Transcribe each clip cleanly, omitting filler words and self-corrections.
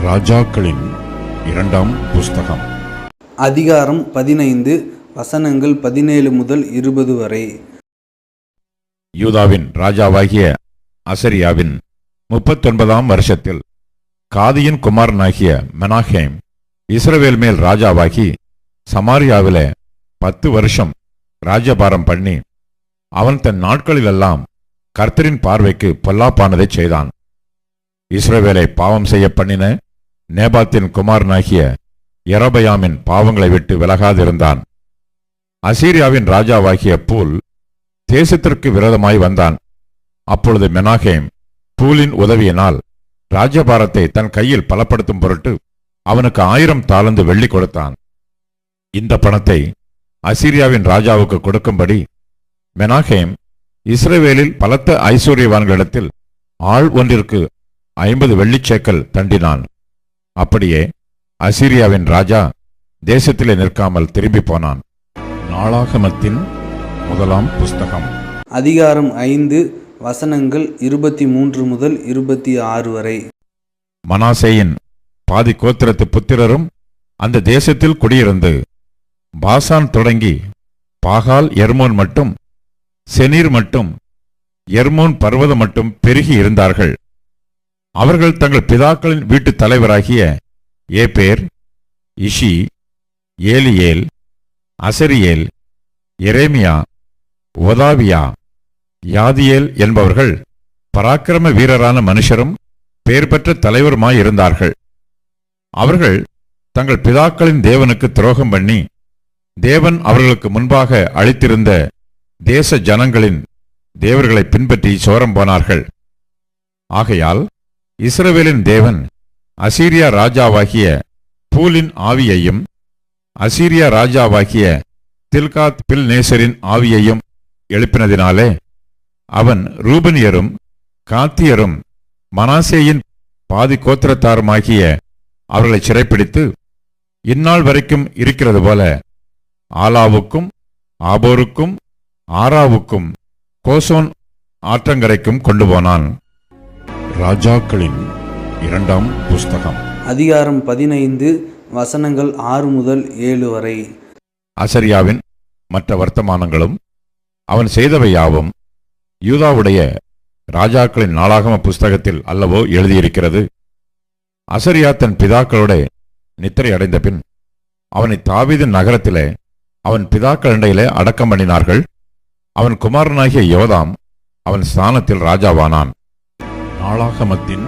ராஜாக்களின் இரண்டாம் புஸ்தகம் அதிகாரம் 15 வசனங்கள் 17 முதல் 20 வரை. யூதாவின் ராஜாவாகிய அசரியாவின் 39ஆம் வருஷத்தில் காதியின் குமாரனாகிய மெனாகேம் இஸ்ரவேல் மேல் ராஜாவாகி சமாரியாவிலே 10 வருஷம் ராஜபாரம் பண்ணி அவன் தன் நாட்களிலெல்லாம் கர்த்தரின் பார்வைக்கு பொல்லாப்பானதைச் செய்தான். இஸ்ரவேலை பாவம் செய்ய பண்ணின நேபாத்தின் குமாரனாகிய யெரொபெயாமின் பாவங்களை விட்டு விலகாதிருந்தான். அசீரியாவின் ராஜாவாகிய பூல் தேசத்திற்கு விரோதமாய் வந்தான். அப்பொழுது மெனாகேம் பூலின் உதவியினால் ராஜபாரத்தை தன் கையில் பலப்படுத்தும் பொருட்டு அவனுக்கு 1000 தாலந்து வெள்ளி கொடுத்தான். இந்த பணத்தை அசீரியாவின் ராஜாவுக்கு கொடுக்கும்படி மெனாகேம் இஸ்ரவேலில் பலத்த ஐஸ்வர்யவான்களிடத்தில் ஆள் ஒன்றிற்கு 50 வெள்ளிச்சேக்கல் தண்டினான். அப்படியே அசீரியாவின் ராஜா தேசத்திலே நிற்காமல் திரும்பி போனான். நாளாகமத்தின் முதலாம் புஸ்தகம் அதிகாரம் 5 வசனங்கள் 23 முதல் 26 வரை. மனாசேயின் பாதி கோத்திரத்து புத்திரரும் அந்த தேசத்தில் குடியிருந்து பாசான் தொடங்கி பாகால் எர்மோன் மட்டும் செனீர் மட்டும் எர்மோன் பர்வதம் மட்டும் பெருகி இருந்தார்கள். அவர்கள் தங்கள் பிதாக்களின் வீட்டு தலைவராகிய ஏபேர், இஷி, ஏலியேல், அசரியேல், எரேமியா, ஒதாவியா, யாதியேல் என்பவர்கள் பராக்கிரம வீரரான மனுஷரும் பேர் பெற்ற தலைவருமாயிருந்தார்கள். அவர்கள் தங்கள் பிதாக்களின் தேவனுக்கு துரோகம் பண்ணி தேவன் அவர்களுக்கு முன்பாக அளித்திருந்த தேச ஜனங்களின் தேவர்களை பின்பற்றி சோரம் போனார்கள். ஆகையால் இஸ்ரவேலின் தேவன் அசீரியா ராஜாவாகிய பூலின் ஆவியையும் அசீரியா ராஜாவாகிய தில்காத் பில்நேசரின் ஆவியையும் எழுப்பினதினாலே அவன் ரூபனியரும் காத்தியரும் மனாசேயின் பாதி கோத்திரத்தாருமாகிய அவர்களை சிறைப்பிடித்து இந்நாள் வரைக்கும் இருக்கிறது போல ஆலாவுக்கும் ஆபோருக்கும் ஆராவுக்கும் கோசோன் ஆற்றங்கரைக்கும் கொண்டு போனான். ராஜாக்களின் இரண்டாம் புஸ்தகம் அதிகாரம் 15 வசனங்கள் 6 முதல் 7 வரை. அசரியாவின் மற்ற வர்த்தமானங்களும் அவன் செய்தவை யாவும் யூதாவுடைய ராஜாக்களின் நாளாகம புஸ்தகத்தில் அல்லவோ எழுதியிருக்கிறது. அசரியா தன் பிதாக்களோட நித்திரை அடைந்த பின் அவனை தாவீதின் நகரத்திலே அவன் பிதாக்கள் இண்டையிலே அடக்கம் பண்ணினார்கள். அவன் குமாரனாகிய யோதாம் அவன் ஸ்தானத்தில் ராஜாவானான். நாளாகமத்தின்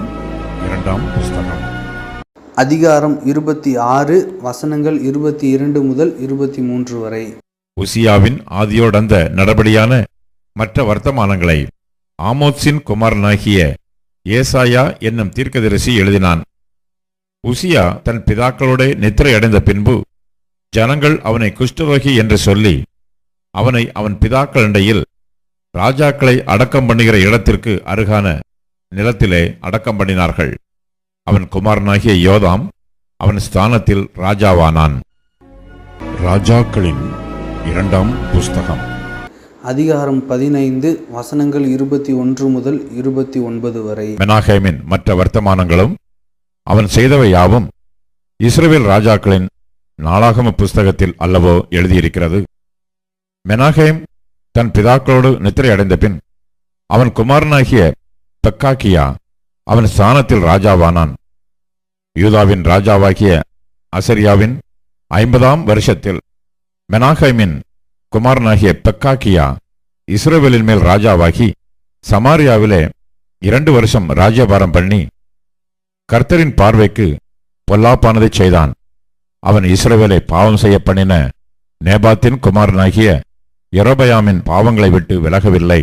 இரண்டாம் புஸ்தகம் அதிகாரம் 26 வசனங்கள் 22 முதல் 23 வரை. உசியாவின் ஆதியோடந்த நடபடியான மற்ற வர்த்தமானங்களை ஆமோத்சின் குமாரனாகிய ஏசாயா என்னும் தீர்க்கதரிசி எழுதினான். உசியா தன் பிதாக்களோட நித்திரை அடைந்த பின்பு ஜனங்கள் அவனை குஷ்டரோகி என்று சொல்லி அவனை அவன் பிதாக்கள் இண்டையில் ராஜாக்களை அடக்கம் பண்ணுகிற இடத்திற்கு அருகான நிலத்திலே அடக்கம் பண்ணினார்கள். அவன் குமாரனாகிய யோதாம் அவன் ஸ்தானத்தில் ராஜாவானான். ராஜாக்களின் இரண்டாம் புஸ்தகம் அதிகாரம் 15 வசனங்கள் 21 முதல் 29 வரை. மெனாகேமின் மற்ற வர்த்தமானங்களும் அவன் செய்தவை யாவும் இஸ்ரவேல் ராஜாக்களின் நாளாகம புஸ்தகத்தில் அல்லவோ எழுதியிருக்கிறது. மெனாகேம் தன் பிதாக்களோடு நித்திரை அடைந்த பின் அவன் குமாரனாகிய பெக்காக்கியா அவன் ஸ்தானத்தில் ராஜாவானான். யூதாவின் ராஜாவாகிய அசரியாவின் 50ஆம் வருஷத்தில் மெனாகேமின் குமாரனாகிய பெக்காக்கியா இஸ்ரவேலின் மேல் ராஜாவாகி சமாரியாவிலே 2 வருஷம் ராஜ்யபாரம் பண்ணி கர்த்தரின் பார்வைக்கு பொல்லாப்பானதைச் செய்தான். அவன் இஸ்ரவேலை பாவம் செய்ய பண்ணின நேபாத்தின் குமாரனாகிய யெரொபெயாமின் பாவங்களை விட்டு விலகவில்லை.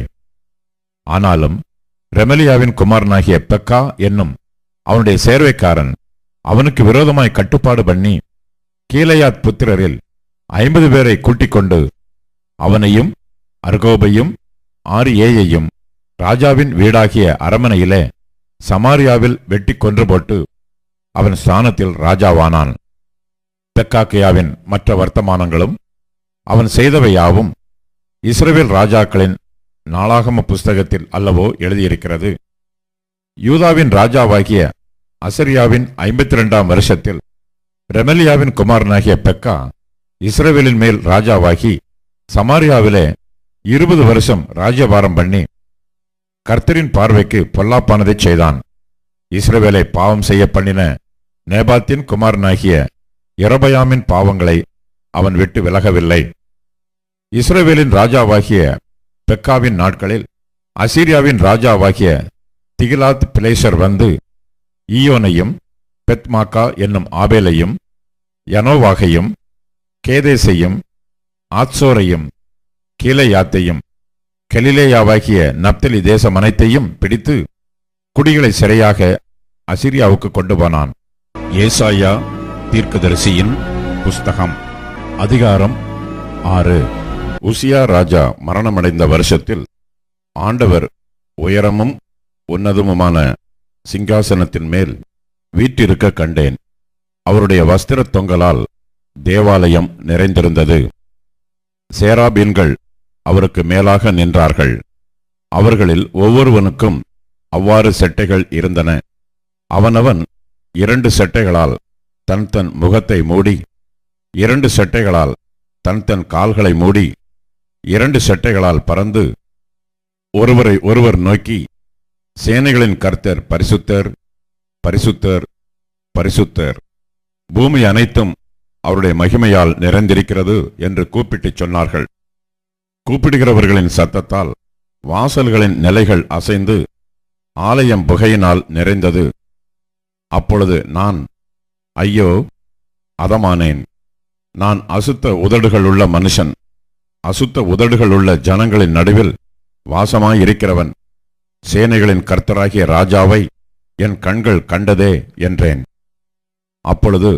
ஆனாலும் ரெமலியாவின் குமாரனாகிய பெக்கா என்னும் அவனுடைய சேர்வைக்காரன் அவனுக்கு விரோதமாய் கட்டுப்பாடு பண்ணி கீலேயாத் புத்திரரில் 50 பேரை கூட்டிக் கொண்டு அவனையும் அர்கோபையும் ஆரியேயையும் ராஜாவின் வீடாகிய அரமனையிலே சமாரியாவில் வெட்டி கொன்று போட்டு அவன் ஸ்தானத்தில் ராஜாவானான். பெக்காக்கியாவின் மற்ற வர்த்தமானங்களும் அவன் செய்தவை யாவும் இஸ்ரவேல் ராஜாக்களின் நாளாகம புஸ்தகத்தில் அல்லவோ எழுதியிருக்கிறது. யூதாவின் ராஜாவாகிய அசரியாவின் 52ஆம் வருஷத்தில் ரெமலியாவின் குமாரனாகிய பெக்கா இஸ்ரவேலின் மேல் ராஜாவாகி சமாரியாவிலே 20 வருஷம் ராஜ்யபாரம் பண்ணி கர்த்தரின் பார்வைக்கு பொல்லாப்பானதைச் செய்தான். இஸ்ரவேலை பாவம் செய்ய பண்ணின நேபாத்தின் குமாரனாகிய யெரொபெயாமின் பாவங்களை அவன் விட்டு விலகவில்லை. இஸ்ரவேலின் ராஜாவாகிய பெக்காவின் நாட்களில் அசீரியாவின் ராஜாவாகிய திகிலாத் பிலேசர் வந்து ஈயோனையும் பெத்மாக்கா என்னும் ஆபேலையும் யனோவாகையும் கேதேசையும் ஆத்சோரையும் கீலேயாத்தையும் கலிலேயாவாகிய நப்தலி தேசம் அனைத்தையும் பிடித்து குடிகளை சிறையாக அசீரியாவுக்கு கொண்டு போனான். ஏசாயா தீர்க்கதரிசியின் புஸ்தகம் அதிகாரம் 6. உசியா ராஜா மரணமடைந்த வருஷத்தில் ஆண்டவர் உயரமும் உன்னதமுமான சிங்காசனத்தின் மேல் வீற்றிருக்க கண்டேன். அவருடைய வஸ்திரத் தொங்கலால் தேவாலயம் நிறைந்திருந்தது. சேராபீன்கள் அவருக்கு மேலாக நின்றார்கள். அவர்களில் ஒவ்வொருவனுக்கும் அவ்வாறு செட்டைகள் இருந்தன. அவனவன் 2 செட்டைகளால் தன் முகத்தை மூடி, 2 செட்டைகளால் தன் கால்களை மூடி, 2 செட்டைகளால் பறந்து ஒருவரை ஒருவர் நோக்கி, சேனைகளின் கர்த்தர் பரிசுத்தர், பரிசுத்தர், பரிசுத்தர், பூமி அனைத்தும் அவருடைய மகிமையால் நிறைந்திருக்கிறது என்று கூப்பிட்டுச் சொன்னார்கள். கூப்பிடுகிறவர்களின் சத்தத்தால் வாசல்களின் நிலைகள் அசைந்து ஆலயம் புகையினால் நிறைந்தது. அப்பொழுது நான், ஐயோ, அதமானேன்! நான் அசுத்த உதடுகளுள்ள மனுஷன், அசுத்த உதடுகளுள்ள ஜனங்களின் நடுவில் வாசமாயிருக்கிறவன். சேனைகளின் கர்த்தராகிய ராஜாவை என் கண்கள் கண்டதே என்றேன். அப்பொழுது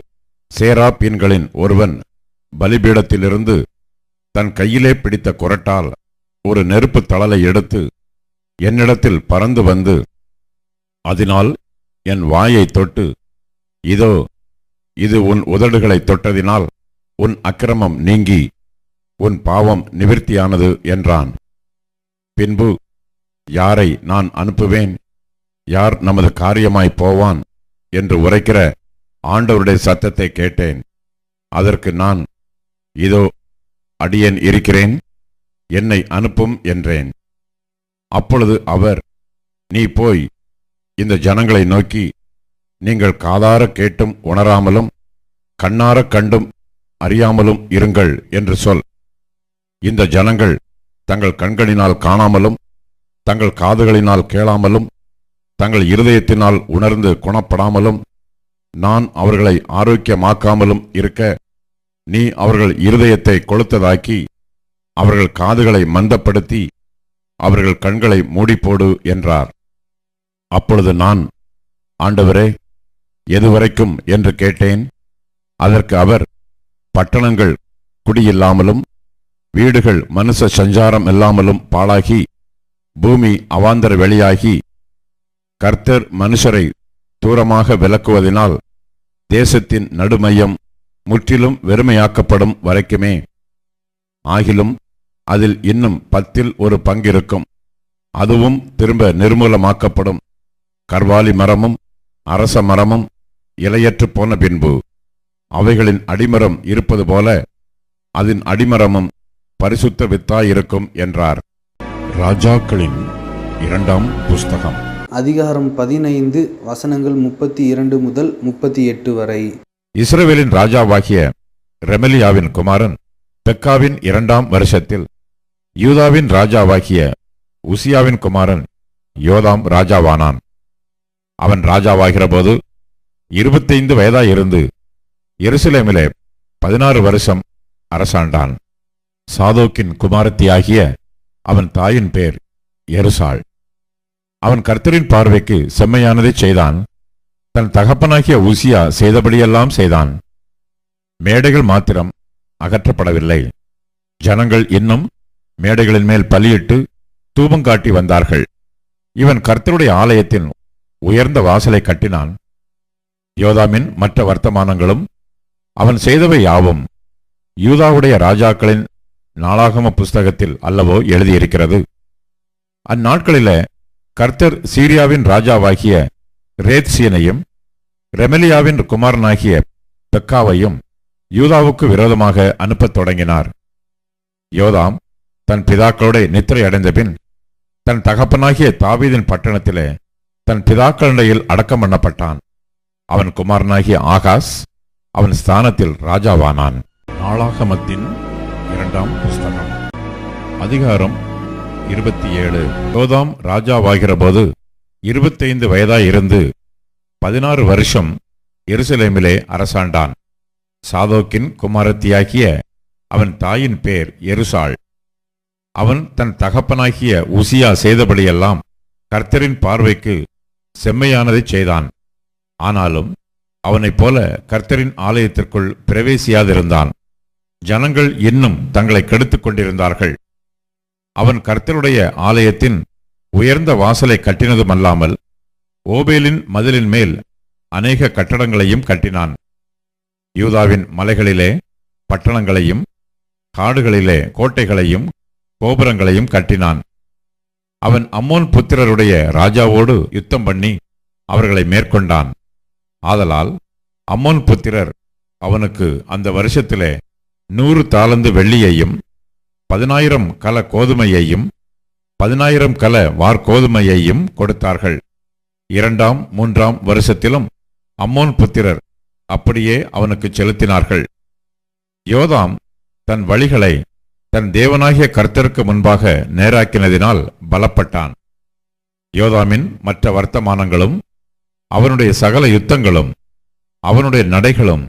சேராபீன்களின் ஒருவன் பலிபீடத்திலிருந்து தன் கையிலே பிடித்த குறட்டால் ஒரு நெருப்பு தழலை எடுத்து என்னிடத்தில் பறந்து வந்து அதனால் என் வாயை தொட்டு, இதோ, இது உன் உதடுகளை தொட்டதினால் உன் அக்கிரமம் நீங்கி உன் பாவம் நிவிர்த்தியானது என்றான். பின்பு, யாரை நான் அனுப்புவேன், யார் நமது காரியமாய் போவான் என்று உரைக்கிற ஆண்டவருடைய சத்தத்தை கேட்டேன். அதற்கு நான், இதோ அடியேன் இருக்கிறேன், என்னை அனுப்பும் என்றேன். அப்பொழுது அவர், நீ போய் இந்த ஜனங்களை நோக்கி, நீங்கள் காதார கேட்டும் உணராமலும் கண்ணார கண்டும் அறியாமலும் இருங்கள் என்று சொல். இந்த ஜனங்கள் தங்கள் கண்களினால் காணாமலும் தங்கள் காதுகளினால் கேளாமலும் தங்கள் இருதயத்தினால் உணர்ந்து குணப்படாமலும் நான் அவர்களை ஆரோக்கியமாக்காமலும் இருக்க, நீ அவர்கள் இருதயத்தை கொளுத்ததாக்கி அவர்கள் காதுகளை மந்தப்படுத்தி அவர்கள் கண்களை மூடிப்போடு என்றார். அப்பொழுது நான், ஆண்டவரே, எதுவரைக்கும் என்று கேட்டேன். அதற்கு அவர், பட்டணங்கள் குடியில்லாமலும் வீடுகள் மனுஷ சஞ்சாரம் இல்லாமலும் பாழாகி பூமி அவாந்தர வெளியாகி கர்த்தர் மனுஷரை தூரமாக விலக்குவதினால் தேசத்தின் நடுமையம் முற்றிலும் வெறுமையாக்கப்படும் வரைக்குமே. ஆகிலும் அதில் இன்னும் 10 ஒரு பங்கிருக்கும். அதுவும் திரும்ப நிர்மூலமாக்கப்படும். கர்வாலி மரமும் அரச மரமும் இலையற்று போன பின்பு அவைகளின் அடிமரம் இருப்பது போல அதன் அடிமரமும் பரிசுத்த வித்தாயிருக்கும் என்றார். ராஜாக்களின் 2ஆம் புஸ்தகம் அதிகாரம் 15 வசனங்கள் 32 முதல் 38 வரை. இஸ்ரவேலின் ராஜாவாகிய ரெமலியாவின் குமாரன் பெக்காவின் 2ஆம் வருஷத்தில் யூதாவின் ராஜாவாகிய உசியாவின் குமாரன் யோதாம் ராஜாவானான். அவன் ராஜாவாகிறபோது 25 வயதாயிருந்து எருசலேமிலே 16 வருஷம் அரசாண்டான். சாதோக்கின் குமாரத்தியாகிய அவன் தாயின் பேர் எருசாள். அவன் கர்த்தரின் பார்வைக்கு செம்மையானதைச் செய்தான். தன் தகப்பனாகிய உசியா செய்தபடியெல்லாம் செய்தான். மேடைகள் மாத்திரம் அகற்றப்படவில்லை. ஜனங்கள் இன்னும் மேடைகளின் மேல் பலியிட்டு தூபங்காட்டி வந்தார்கள். இவன் கர்த்தருடைய ஆலயத்தின் உயர்ந்த வாசலை கட்டினான். யோதாமின் மற்ற வர்த்தமானங்களும் அவன் செய்தவை யாவும் யூதாவுடைய ராஜாக்களின் நாளாகம புஸ்தகத்தில் அல்லவோ எழுதியிருக்கிறது. அந்நாட்களிலே கர்த்தர் சீரியாவின் ராஜாவாகிய ரேத்சீனையும் ரெமலியாவின் குமாரனாகிய பெக்காவையும் யூதாவுக்கு விரோதமாக அனுப்பத் தொடங்கினார். யோதாம் தன் பிதாக்களோட நித்திரை அடைந்த பின் தன் தகப்பனாகிய தாவீதின் பட்டணத்திலே தன் பிதாக்களிடையில் அடக்கம் பண்ணப்பட்டான். அவன் குமாரனாகிய ஆகாஸ் அவன் ஸ்தானத்தில் ராஜாவானான். நாளாகமத்தின் 2ஆம் புஸ்தகம் அதிகாரம் 27. யோதாம் ராஜாவாகிற போது 25 வயதாயிருந்து 16 வருஷம் எருசலேமிலே அரசாண்டான். சாதோக்கின் குமாரத்தியாகிய அவன் தாயின் பேர் எருசாள். அவன் தன் தகப்பனாகிய உசியா செய்தபடியெல்லாம் கர்த்தரின் பார்வைக்கு செம்மையானதைச் செய்தான். ஆனாலும் அவனைப் போல கர்த்தரின் ஆலயத்திற்குள் பிரவேசியாதிருந்தான். ஜனங்கள் இன்னும் தங்களை கெடுத்துக் கொண்டிருந்தார்கள். அவன் கர்த்தருடைய ஆலயத்தின் உயர்ந்த வாசலை கட்டினதுமல்லாமல் ஓபேலின் மதிலின் மேல் அநேக கட்டடங்களையும் கட்டினான். யூதாவின் மலைகளிலே பட்டணங்களையும் காடுகளிலே கோட்டைகளையும் கோபுரங்களையும் கட்டினான். அவன் அம்மோன் புத்திரருடைய ராஜாவோடு யுத்தம் பண்ணி அவர்களை மேற்கொண்டான். ஆதலால் அம்மோன் புத்திரர் அவனுக்கு அந்த வருஷத்திலே 100 தாலந்து வெள்ளியையும் 10,000 கல கோதுமையையும் 10,000 கல வார்கோதுமையையும் கொடுத்தார்கள். 2ஆம் 3ஆம் வருஷத்திலும் அம்மோன் புத்திரர் அப்படியே அவனுக்கு செலுத்தினார்கள். யோதாம் தன் வழிகளை தன் தேவனாகிய கர்த்தருக்கு முன்பாக நேராக்கினதினால் பலப்பட்டான். யோதாமின் மற்ற வர்த்தமானங்களும் அவனுடைய சகல யுத்தங்களும் அவனுடைய நடைகளும்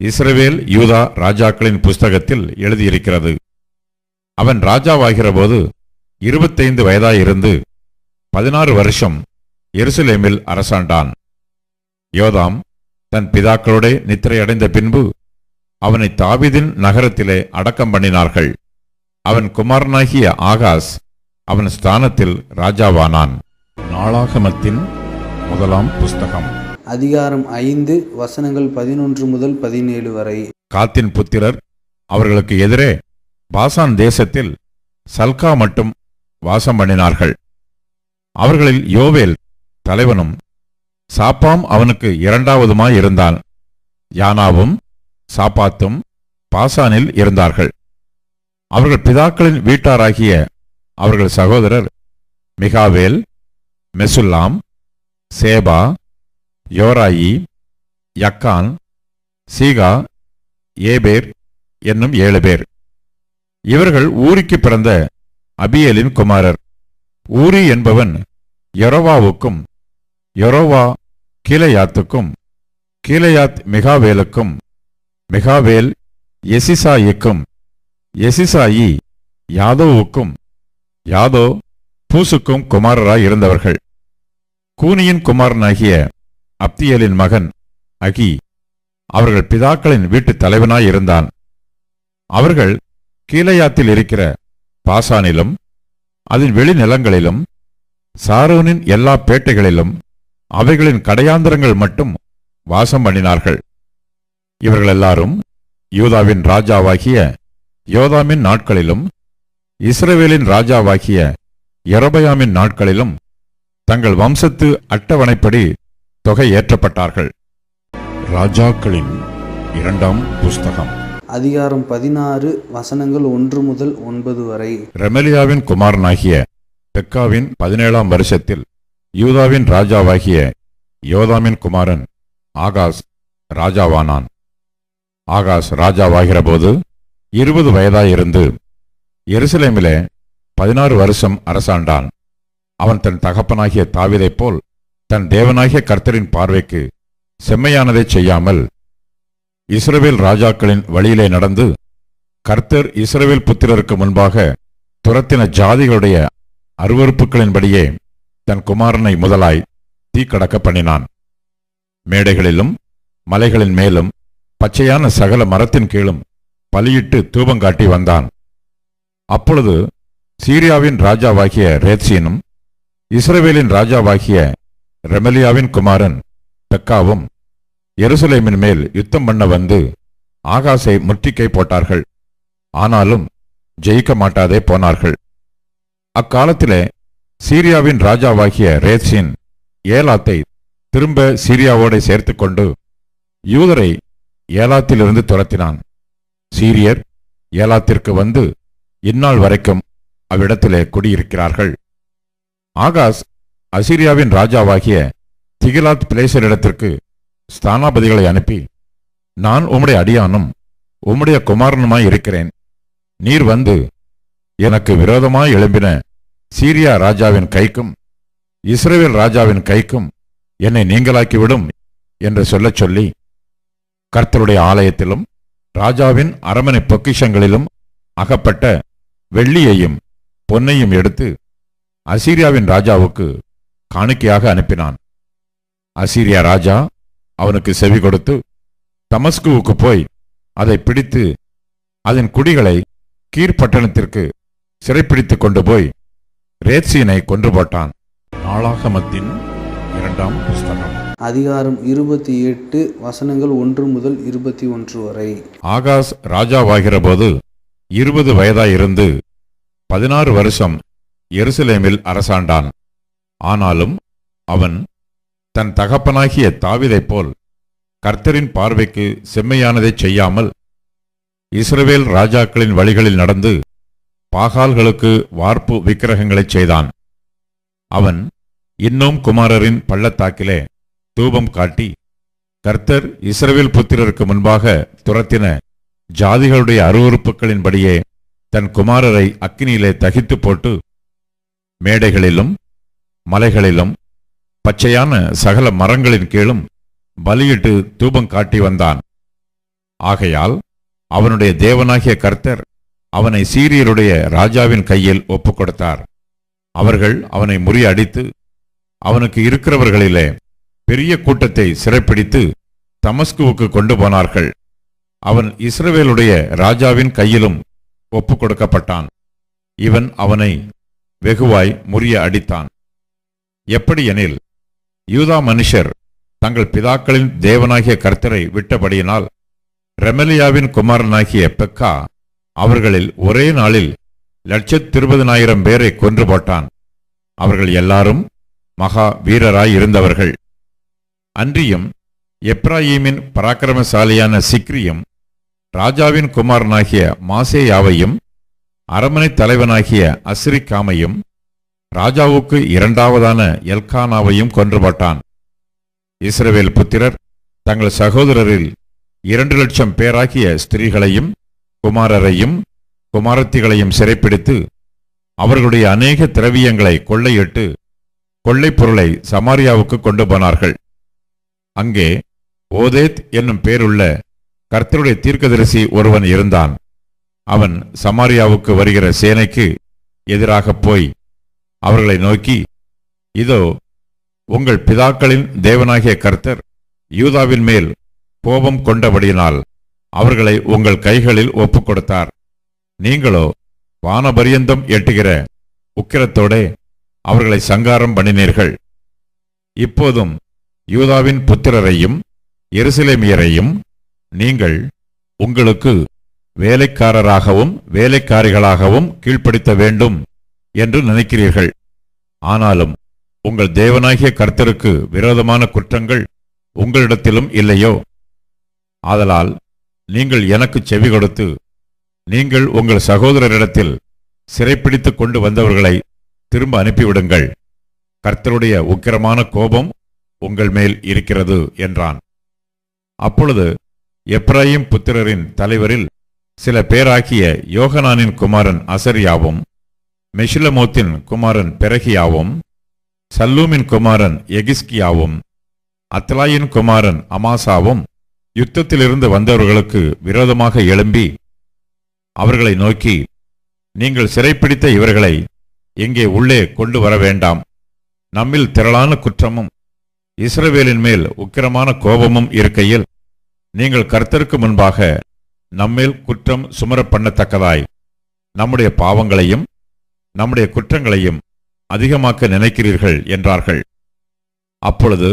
இஸ்ரவேல் யூதா ராஜாக்களின் புஸ்தகத்தில் எழுதியிருக்கிறது. அவன் ராஜாவாகிற போது 25 வயதாயிருந்து 16 வருஷம் எருசலேமில் அரசாண்டான். யோதாம் தன் பிதாக்களோட நித்திரையடைந்த பின்பு அவனை தாவீதின் நகரத்திலே அடக்கம் பண்ணினார்கள். அவன் குமாரனாகிய ஆகாஸ் அவன் ஸ்தானத்தில் ராஜாவானான். நாளாகமத்தின் 1ஆம் புஸ்தகம் அதிகாரம் 5 வசனங்கள் 11 முதல் 17 வரை. காத்தின் புத்திரர் அவர்களுக்கு எதிரே பாசான் தேசத்தில் சல்கா மட்டும் வாசம் பண்ணினார்கள். அவர்களில் யோவேல் தலைவனும் சாப்பாம் அவனுக்கு 2ஆவதுமாயிருந்தான். யானாவும் சாப்பாத்தும் பாசானில் இருந்தார்கள். அவர்கள் பிதாக்களின் வீட்டாராகிய அவர்கள் சகோதரர் மிகாவேல், மெசுல்லாம், சேபா, யோராயி, யக்கான், சீகா, ஏபேர் என்னும் 7 பேர். இவர்கள் ஊரிக்கு பிறந்த அபியேலின் குமாரர். ஊரி என்பவன் யொரோவாவுக்கும், யொரோவா கீலேயாத்துக்கும், கீலேயாத் மிகாவேலுக்கும், மிகாவேல் எசிசாயிக்கும், எசிசாயி யாதோவுக்கும், யாதோ பூசுக்கும் குமாரராய் இருந்தவர்கள். கூனியின் குமாரனாகிய அப்தியேலின் மகன் அகி அவர்கள் பிதாக்களின் வீட்டுத் தலைவனாயிருந்தான். அவர்கள் கீலேயாத்தில் இருக்கிற பாசானிலும் அதன் வெளிநிலங்களிலும் சாரோனின் எல்லா பேட்டைகளிலும் அவைகளின் கடையாந்தரங்கள் மட்டும் வாசம் பண்ணினார்கள். இவர்கள் எல்லாரும் யூதாவின் ராஜாவாகிய யோதாமின் நாட்களிலும் இஸ்ரவேலின் ராஜாவாகிய யெரொபெயாமின் நாட்களிலும் தங்கள் வம்சத்து அட்டவணைப்படி தொகை ஏற்றப்பட்டார்கள். ராஜாக்களின் 2ஆம் புஸ்தகம் அதிகாரம் 16 வசனங்கள் 1 முதல் 9 வரை. ரெமலியாவின் குமாரனாகிய பெக்காவின் 17ஆம் வருஷத்தில் யூதாவின் ராஜாவாகிய யோதாமின் குமாரன் ஆகாஸ் ராஜாவானான். ஆகாஸ் ராஜாவாகிற போது 20 வயதாயிருந்து எருசலேமிலே 16 வருஷம் அரசாண்டான். அவன் தன் தகப்பனாகிய தாவீதைப் போல் தன் தேவனாகிய கர்த்தரின் பார்வைக்கு செம்மையானதைச் செய்யாமல் இஸ்ரவேல் ராஜாக்களின் வழியிலே நடந்து கர்த்தர் இஸ்ரவேல் புத்திரருக்கு முன்பாக துரத்தின ஜாதிகளுடைய அருவருப்புகளின்படியே தன் குமாரனை முதலாய் தீக்கடக்க பண்ணினான். மேடைகளிலும் மலைகளின் மேலும் பச்சையான சகல மரத்தின் கீழும் பலியிட்டு தூபங்காட்டி வந்தான். அப்பொழுது சீரியாவின் ராஜாவாகிய ரேத்சீனும் இஸ்ரவேலின் ராஜாவாகிய ரெமலியாவின் குமாரன் பெக்காவும் எருசலேமின் மேல் யுத்தம் பண்ண வந்து ஆகாசை முற்றுகை போட்டார்கள். ஆனாலும் ஜெயிக்க மாட்டாதே போனார்கள். அக்காலத்திலே சீரியாவின் ராஜாவாகிய ரேத்சின் ஏலாத்தை திரும்ப சீரியாவோடு சேர்த்துக்கொண்டு யூதரை ஏலாத்திலிருந்து துரத்தினான். சீரியர் ஏலாத்திற்கு வந்து இந்நாள் வரைக்கும் அவ்விடத்திலே குடியிருக்கிறார்கள். ஆகாஸ் அசீரியாவின் ராஜாவாகிய திகிலாத் பிலேசரிடத்திற்கு ஸ்தானாபதிகளை அனுப்பி, நான் உம்முடைய அடியானும் உம்முடைய குமாரனுமாய் இருக்கிறேன். நீர் வந்து எனக்கு விரோதமாய் எழும்பின சீரியா ராஜாவின் கைக்கும் இஸ்ரவேல் ராஜாவின் கைக்கும் என்னை நீங்களாக்கிவிடும் என்று சொல்லச் சொல்லி, கர்த்தருடைய ஆலயத்திலும் ராஜாவின் அரமனை பொக்கிஷங்களிலும் அகப்பட்ட வெள்ளியையும் பொன்னையும் எடுத்து அசீரியாவின் ராஜாவுக்கு காணிக்கையாக அனுப்பினான். அசீரியா ராஜா அவனுக்கு செவி கொடுத்து தமஸ்குவுக்கு போய் அதை பிடித்து அதன் குடிகளை கீர்பட்டணத்திற்கு சிறைப்பிடித்துக் கொண்டு போய் ரேத்சீனை கொன்று போட்டான். நாளாகமத்தின் 2ஆம் புஸ்தகம் அதிகாரம் 28 வசனங்கள் 1 முதல் 21 வரை. ஆகாஸ் ராஜாவாகிற போது 20 வயதாயிருந்து 16 வருஷம் எருசலேமில் அரசாண்டான். ஆனாலும் அவன் தன் தகப்பனாகிய தாவீதைப் போல் கர்த்தரின் பார்வைக்கு செம்மையானதைச் செய்யாமல் இஸ்ரவேல் ராஜாக்களின் வழிகளில் நடந்து பாகால்களுக்கு வார்ப்பு விக்கிரகங்களைச் செய்தான். அவன் இன்னும் குமாரரின் பள்ளத்தாக்கிலே தூபம் காட்டி கர்த்தர் இஸ்ரவேல் புத்திரருக்கு முன்பாக துரத்தின ஜாதிகளுடைய அருவருப்புகளின்படியே தன் குமாரரை அக்கினியிலே தகித்து போட்டு மேடைகளிலும் மலைகளிலும் பச்சையான சகல மரங்களின் கீழும் பலியிட்டு தூபம் காட்டி வந்தான். ஆகையால் அவனுடைய தேவனாகிய கர்த்தர் அவனை சீரியருடைய ராஜாவின் கையில் ஒப்புக் கொடுத்தார். அவர்கள் அவனை முறியடித்து அவனுக்கு இருக்கிறவர்களிலே பெரிய கூட்டத்தை சிறைப்பிடித்து தமஸ்குவுக்கு கொண்டு போனார்கள். அவன் இஸ்ரவேலுடைய ராஜாவின் கையிலும் ஒப்புக் கொடுக்கப்பட்டான். இவன் அவனை வெகுவாய் முறிய அடித்தான். எப்படியெனில், யூதா மனுஷர் தங்கள் பிதாக்களின் தேவனாகிய கர்த்தரை விட்டபடியினால் ரெமலியாவின் குமாரனாகிய பெக்கா அவர்களில் ஒரே நாளில் 120,000 பேரை கொன்று போட்டான். அவர்கள் எல்லாரும் மகா வீரராயிருந்தவர்கள். அன்றியும் எப்ராயீமின் பராக்கிரமசாலியான சிக்ரியும் ராஜாவின் குமாரனாகிய மாசேயாவையும் அரமனை தலைவனாகிய அஸ்ரிக்காமையும் ராஜாவுக்கு 2ஆவதான எல்கானாவையும் கொன்று போட்டான். இஸ்ரவேல் புத்திரர் தங்கள் சகோதரரில் 2,00,000 பேராகிய ஸ்திரீகளையும் குமாரரையும் குமாரத்திகளையும் சிறைப்பிடித்து அவர்களுடைய அநேக திரவியங்களை கொள்ளையிட்டு கொள்ளைப் பொருளை சமாரியாவுக்கு கொண்டு போனார்கள். அங்கே ஓதேத் என்னும் பேருள்ள கர்த்தருடைய தீர்க்கதரிசி ஒருவன் இருந்தான். அவன் சமாரியாவுக்கு வருகிற சேனைக்கு எதிராகப் போய் அவர்களை நோக்கி, இதோ உங்கள் பிதாக்களின் தேவனாகிய கர்த்தர் யூதாவின் மேல் கோபம் கொண்டபடியினால் அவர்களை உங்கள் கைகளில் ஒப்புக் கொடுத்தார். நீங்களோ வானபரியந்தம் எட்டுகிற உக்கிரத்தோடே அவர்களை சங்காரம் பண்ணினீர்கள். இப்போதும் யூதாவின் புத்திரரையும் எருசலேமியரையும் நீங்கள் உங்களுக்கு வேலைக்காரராகவும் வேலைக்காரிகளாகவும் கீழ்ப்படுத்த வேண்டும் என்று நினைக்கிறீர்கள். ஆனாலும் உங்கள் தேவனாகிய கர்த்தருக்கு விரோதமான குற்றங்கள் உங்களிடத்திலும் இல்லையோ? ஆதலால் நீங்கள் எனக்கு செவி கொடுத்து நீங்கள் உங்கள் சகோதரரிடத்தில் சிறைப்பிடித்துக் கொண்டு வந்தவர்களை திரும்ப அனுப்பிவிடுங்கள். கர்த்தருடைய உக்கிரமான கோபம் உங்கள் மேல் இருக்கிறது என்றான். அப்பொழுது எப்ராயிம் புத்திரரின் தலைவரில் சில பேராகிய யோகனானின் குமாரன் அசரியாவும் மெஷிலமோத்தின் குமாரன் பெரகியாவும் சல்லூமின் குமாரன் எகிஸ்கியாவும் அத்லாயின் குமாரன் அமாசாவும் யுத்தத்திலிருந்து வந்தவர்களுக்கு விரோதமாக எழும்பி அவர்களை நோக்கி, நீங்கள் சிறைப்பிடித்த இவர்களை இங்கே உள்ளே கொண்டு வர வேண்டாம். நம்மில் திரளான குற்றமும் இஸ்ரவேலின் மேல் உக்கிரமான கோபமும் இருக்கையில் நீங்கள் கர்த்தருக்கு முன்பாக நம்மேல் குற்றம் சுமரப் பண்ணத்தக்கதாய் நம்முடைய பாவங்களையும் நம்முடைய குற்றங்களையும் அதிகமாக்க நினைக்கிறீர்கள் என்றார்கள். அப்பொழுது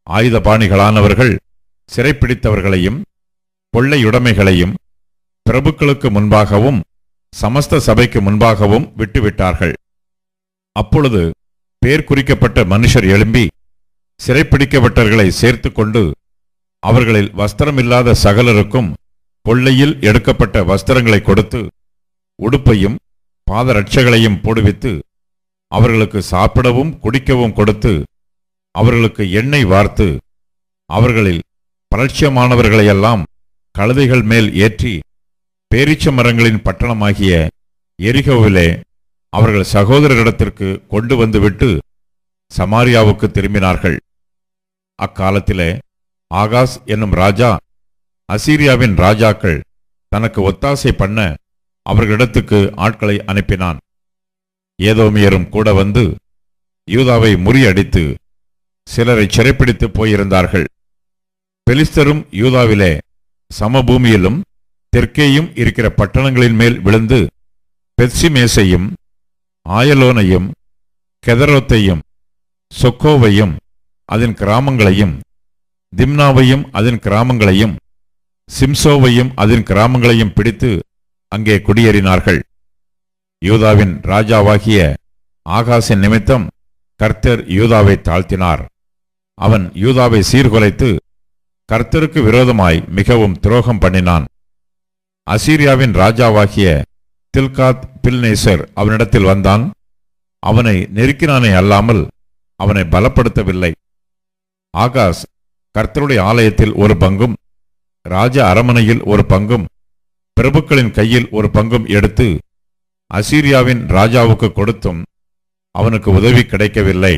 ஆயுதபாணிகளானவர்கள் சிறைப்பிடித்தவர்களையும் கொள்ளையுடைமைகளையும் பிரபுக்களுக்கு முன்பாகவும் சமஸ்த சபைக்கு முன்பாகவும் விட்டுவிட்டார்கள். அப்பொழுது பேர் குறிக்கப்பட்ட மனுஷர் எழும்பி சிறைப்பிடிக்கப்பட்டவர்களை சேர்த்து கொண்டு அவர்களில் வஸ்திரமில்லாத சகலருக்கும் கொள்ளையில் எடுக்கப்பட்ட வஸ்திரங்களை கொடுத்து உடுப்பையும் பாதரட்சைகளையும் போடுவித்து அவர்களுக்கு சாப்பிடவும் குடிக்கவும் கொடுத்து அவர்களுக்கு எண்ணெய் வார்த்து அவர்களில் பலட்சியமானவர்களையெல்லாம் கழுதைகள் மேல் ஏற்றி பேரீச்ச மரங்களின் பட்டணமாகிய எரிகோவிலே அவர்கள் சகோதரரிடத்திற்கு கொண்டு வந்துவிட்டு சமாரியாவுக்கு திரும்பினார்கள். அக்காலத்திலே ஆகாஸ் என்னும் ராஜா அசீரியாவின் ராஜாக்கள் தனக்கு ஒத்தாசை பண்ண அவர்களிடத்துக்கு ஆட்களை அனுப்பினான். ஏதோமியரும் கூட வந்து யூதாவை முறியடித்து சிலரை சிறைப்பிடித்து போயிருந்தார்கள். பெலிஸ்தரும் யூதாவிலே சமபூமியிலும் தெற்கேயும் இருக்கிற பட்டணங்களின் மேல் விழுந்து பெத்சிமேசையும் ஆயலோனையும் கெதரோத்தையும் சொக்கோவையும் அதன் கிராமங்களையும் திம்னாவையும் அதன் கிராமங்களையும் சிம்சோவையும் அதன் கிராமங்களையும் பிடித்து அங்கே குடியேறினார்கள். யூதாவின் ராஜாவாகிய ஆகாசின் நிமித்தம் கர்த்தர் யூதாவை தாழ்த்தினார். அவன் யூதாவை சீர்குலைத்து கர்த்தருக்கு விரோதமாய் மிகவும் துரோகம் பண்ணினான். அசீரியாவின் ராஜாவாகிய தில்காத் பில்நேசர் அவனிடத்தில் வந்தான். அவனை நெருக்கினானே அல்லாமல் அவனை பலப்படுத்தவில்லை. ஆகாஸ் கர்த்தருடைய ஆலயத்தில் ஒரு பங்கும் ராஜ அரமனையில் ஒரு பங்கும் பிரபுக்களின் கையில் ஒரு பங்கும் எடுத்து அசீரியாவின் ராஜாவுக்கு கொடுத்தும் அவனுக்கு உதவி கிடைக்கவில்லை.